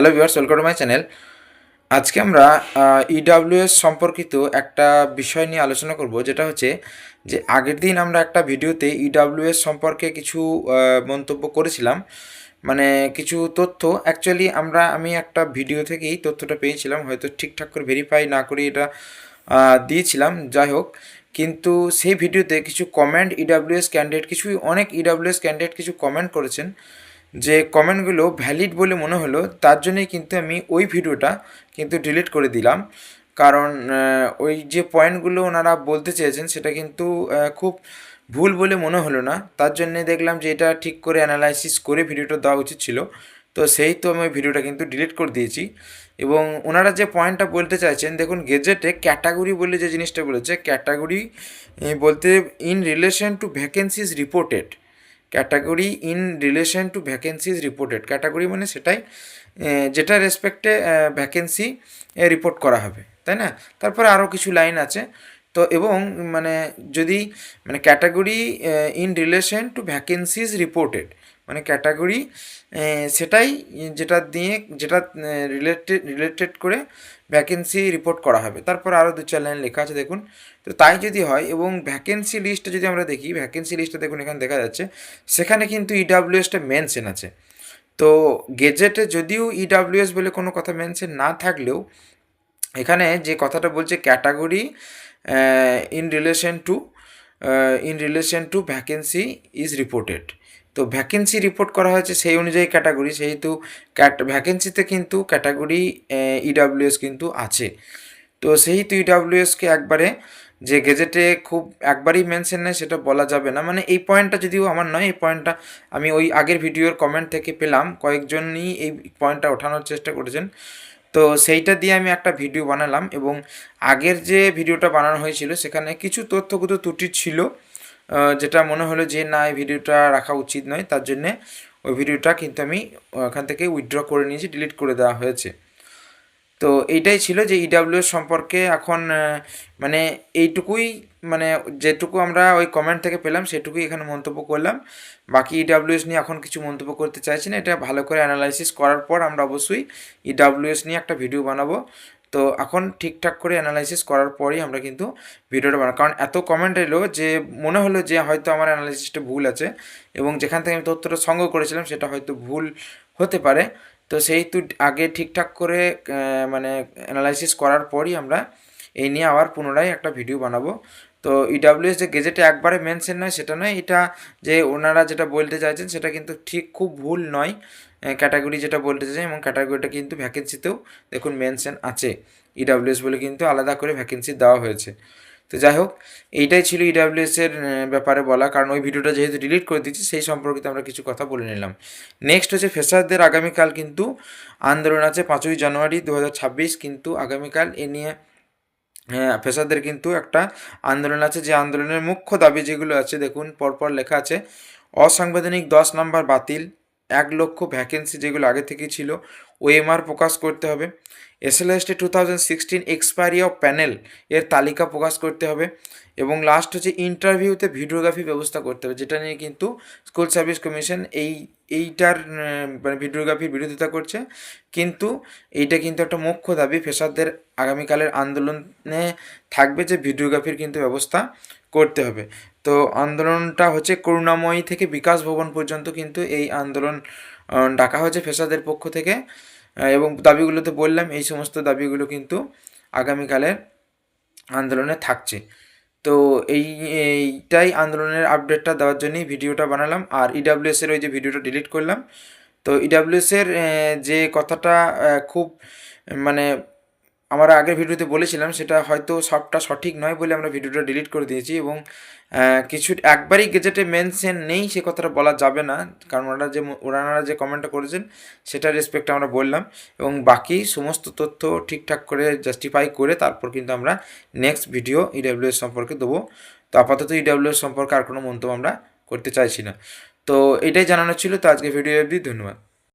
Hello viewers, welcome to my channel. আজকে আমরা EWS সম্পর্কিত একটা বিষয় নিয়ে আলোচনা করব, যেটা হচ্ছে যে আগের দিন আমরা একটা ভিডিওতে ইডাব্লিউএস সম্পর্কে কিছু মন্তব্য করেছিলাম, মানে কিছু তথ্য। অ্যাকচুয়ালি আমি একটা ভিডিও থেকেই তথ্যটা পেয়েছিলাম, হয়তো ঠিকঠাক করে ভেরিফাই না করে এটা দিয়েছিলাম, যাই হোক। কিন্তু সেই ভিডিওতে কিছু কমেন্ট ইডাব্লিউএস ক্যান্ডিডেট, অনেক ইডাব্লিউএস ক্যান্ডিডেট কিছু কমেন্ট করেছেন, যে কমেন্টগুলো ভ্যালিড বলে মনে হলো, তার জন্যই কিন্তু আমি ওই ভিডিওটা কিন্তু ডিলিট করে দিলাম। কারণ ওই যে পয়েন্টগুলো ওনারা বলতে চেয়েছেন সেটা কিন্তু খুব ভুল বলে মনে হলো না, তার জন্যে দেখলাম যে এটা ঠিক করে অ্যানালাইসিস করে ভিডিওটা দেওয়া উচিত ছিল। তো সেই তো আমি ওই ভিডিওটা কিন্তু ডিলিট করে দিয়েছি। এবং ওনারা যে পয়েন্টটা বলতে চাইছেন, দেখুন গেজেটে ক্যাটাগরি বলে যে জিনিসটা বলেছে, ক্যাটাগরি বলতে in relation to vacancies reported, category in relation to vacancies reported, category মানে সেটাই যেটা রেসপেক্টে ভ্যাকেন্সি রিপোর্ট করা হবে, তাই না? তারপরে আরও কিছু লাইন আছে। তো এবং মানে যদি মানে category in relation to vacancies reported, মানে ক্যাটাগরি সেটাই যেটা রিলেটেড করে ভ্যাকেন্সি রিপোর্ট করা হবে। তারপর আরও দু চার লাইন লেখা আছে, দেখুন। তো তাই যদি হয়, এবং ভ্যাকেন্সি লিস্টটা যদি আমরা দেখি, ভ্যাকেন্সি লিস্টটা দেখুন এখানে দেখা যাচ্ছে, সেখানে কিন্তু ইডাব্লিউএসটা মেনশন আছে। তো গেজেটে যদিও ইডাব্লিউএস বলে কোনো কথা মেনশন না থাকলেও, এখানে যে কথাটা বলছে category in relation to vacancy is reported, তো ভ্যাকেন্সি রিপোর্ট করা হয়েছে সেই অনুযায়ী ক্যাটাগরি, সেহেতু ভ্যাকেন্সিতে কিন্তু ক্যাটাগরি ইডাব্লিউএস কিন্তু আছে। তো সেহেতু ইডাব্লিউএসকে একবারে যে গেজেটে খুব একবারই মেনশন নেই সেটা বলা যাবে না। মানে এই পয়েন্টটা যদিও আমার নয়, এই পয়েন্টটা আমি ওই আগের ভিডিওর কমেন্ট থেকে পেলাম, কয়েকজনই এই পয়েন্টটা ওঠানোর চেষ্টা করেছেন। তো সেইটা দিয়ে আমি একটা ভিডিও বানালাম, এবং আগের যে ভিডিওটা বানানো হয়েছিল সেখানে কিছু তথ্যগত ত্রুটি ছিল, যেটা মনে হলো যে না, এই ভিডিওটা রাখা উচিত নয়, তার জন্যে ওই ভিডিওটা কিন্তু আমি ওখান থেকে উইথড্র করে নিয়েছি, ডিলিট করে দেওয়া হয়েছে। তো এইটাই ছিল যে ইডাব্লিউএস সম্পর্কে এখন মানে এইটুকুই, মানে যেটুকু আমরা ওই কমেন্ট থেকে পেলাম সেটুকুই এখানে মন্তব্য করলাম। বাকি ইডাব্লিউএস নিয়ে এখন কিছু মন্তব্য করতে চাইছি না, এটা ভালো করে অ্যানালাইসিস করার পর আমরা অবশ্যই ইডাব্লিউএস নিয়ে একটা ভিডিও বানাবো। তো এখন ঠিকঠাক করে অ্যানালাইসিস করার পরেই আমরা কিন্তু ভিডিওটা বানাবো, কারণ এত কমেন্ট এলো যে মনে হলো যে হয়তো আমার অ্যানালাইসিসটা ভুল আছে, এবং যেখান থেকে আমি তথ্যটা সংগ্রহ করেছিলাম সেটা হয়তো ভুল হতে পারে। তো সেইহেতু আগে ঠিকঠাক করে মানে অ্যানালাইসিস করার পরই আমরা এই নিয়ে আবার পুনরায় একটা ভিডিও বানাবো। তো ইডাব্লিউএস যে গেজেটে একবারে মেনশন নয় সেটা নয়, এটা যে ওনারা যেটা বলতে চাইছেন সেটা কিন্তু ঠিক খুব ভুল নয়, ক্যাটাগরি যেটা বলতে চাই, এবং ক্যাটাগরিটা কিন্তু ভ্যাকেন্সিতেও দেখুন মেনশন আছে, ইডাব্লিউএস বলে কিন্তু আলাদা করে ভ্যাকেন্সি দেওয়া হয়েছে। তো যাই হোক, এইটাই ছিল ইডাব্লিউএসের ব্যাপারে বলা, কারণ ওই ভিডিওটা যেহেতু ডিলিট করে দিচ্ছি সেই সম্পর্কিত আমরা কিছু কথা বলে নিলাম। নেক্সট হচ্ছে ফ্রেশারদের আগামীকাল কিন্তু আন্দোলন আছে, 5ই জানুয়ারি 2026 কিন্তু আগামীকাল এ নিয়ে ফ্রেশারদের কিন্তু একটা আন্দোলন আছে। যে আন্দোলনের মুখ্য দাবি যেগুলো আছে দেখুন পরপর লেখা আছে: অসাংবিধানিক 10 নম্বর বাতিল, 1 লক্ষ ভ্যাকেন্সি যেগুলো আগে থেকেই ছিল ওএমআর প্রকাশ করতে হবে, এসএলএসটি 2016 এক্সপায়ারি অফ প্যানেল এর তালিকা প্রকাশ করতে হবে, এবং লাস্ট হচ্ছে ইন্টারভিউতে ভিডিওগ্রাফি ব্যবস্থা করতে হবে, যেটা নিয়ে কিন্তু স্কুল সার্ভিস কমিশন এইটার মানে ভিডিওগ্রাফির বিরোধিতা করছে। কিন্তু এইটা কিন্তু একটা মুখ্য দাবি ফ্রেশারদের আগামীকালের আন্দোলনে থাকবে, যে ভিডিওগ্রাফির কিন্তু ব্যবস্থা করতে হবে। তো আন্দোলনটা হচ্ছে করুণাময়ী থেকে বিকাশ ভবন পর্যন্ত কিন্তু এই আন্দোলন ডাকা হয়েছে ফ্রেশারদের পক্ষ থেকে, এবং দাবিগুলো তো বললাম, এই সমস্ত দাবিগুলো কিন্তু আগামীকালের আন্দোলনে থাকছে। তো এইটাই আন্দোলনের আপডেটটা দেওয়ার জন্যই ভিডিওটা বানালাম, আর ইডাব্লিউএসের ওই যে ভিডিওটা ডিলিট করলাম। তো ইডাব্লিউএসের যে কথাটা খুব মানে আমরা আগের ভিডিওতে বলেছিলাম সেটা হয়তো সবটা সঠিক নয় বলে আমরা ভিডিওটা ডিলিট করে দিয়েছি, এবং কিছু একবারই গেজেটে মেনশন নেই সে কথাটা বলা যাবে না, কারণ ওনারা যে কমেন্টটা করেছেন সেটা রেসপেক্ট আমরা বললাম, এবং বাকি সমস্ত তথ্য ঠিকঠাক করে জাস্টিফাই করে তারপর কিন্তু আমরা নেক্সট ভিডিও ইডাব্লিউএস সম্পর্কে দেবো। তো আপাতত ইডাব্লিউএস সম্পর্কে আর কোনো মন্তব্য আমরা করতে চাইছি না। তো এটাই জানানো ছিল। তো আজকে ভিডিও অবধি, ধন্যবাদ।